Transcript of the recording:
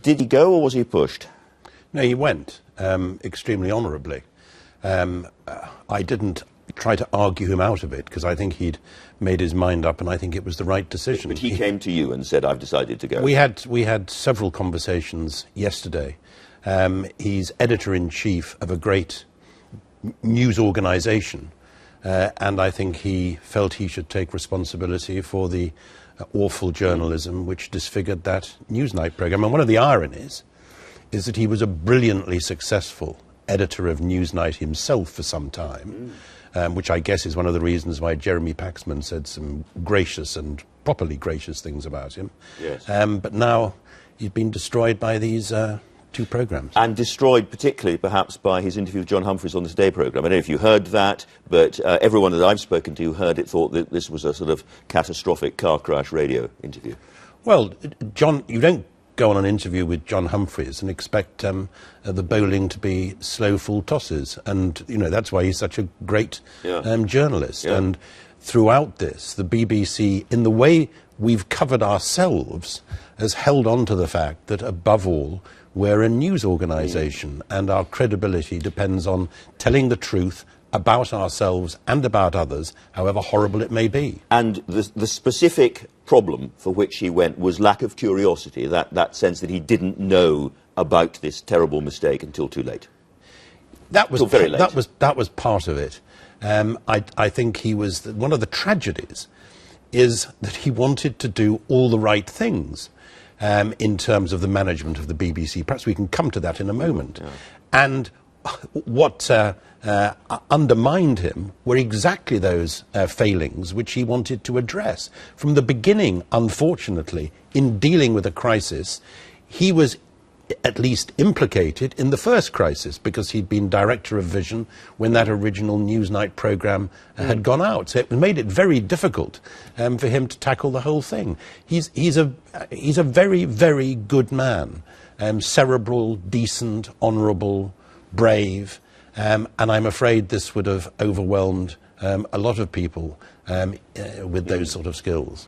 Did he go or was he pushed? No, he went, extremely honourably. I didn't try to argue him out of it, because I think he'd made his mind up and I think it was the right decision. But he came to you and said, I've decided to go. We had several conversations yesterday. He's editor-in-chief of a great news organisation, and I think he felt he should take responsibility for the awful journalism which disfigured that Newsnight programme. And one of the ironies is that he was a brilliantly successful editor of Newsnight himself for some time, which I guess is one of the reasons why Jeremy Paxman said some gracious and properly gracious things about him. Yes. But now he's been destroyed by these two programmes. And destroyed particularly, perhaps, by his interview with John Humphrys on the Today programme. I don't know if you heard that, but everyone that I've spoken to who heard it thought that this was a sort of catastrophic car crash radio interview. Well, John, you don't go on an interview with John Humphrys and expect the bowling to be slow full tosses, and you know that's why he's such a great journalist. Yeah. And throughout this, the BBC, in the way we've covered ourselves, has held on to the fact that above all we're a news organisation and our credibility depends on telling the truth about ourselves and about others, however horrible it may be. And the specific problem for which he went was lack of curiosity, that sense that he didn't know about this terrible mistake until too late. That was very late. That was part of it. I think he was one of the tragedies is that he wanted to do all the right things in terms of the management of the BBC. Perhaps we can come to that in a moment. Yeah. And what undermined him were exactly those failings which he wanted to address. From the beginning, unfortunately, in dealing with a crisis, he was at least implicated in the first crisis because he'd been director of Vision when that original Newsnight programme had gone out. So it made it very difficult for him to tackle the whole thing. He's a very, very good man, cerebral, decent, honourable, brave, and I'm afraid this would have overwhelmed a lot of people with those sort of skills.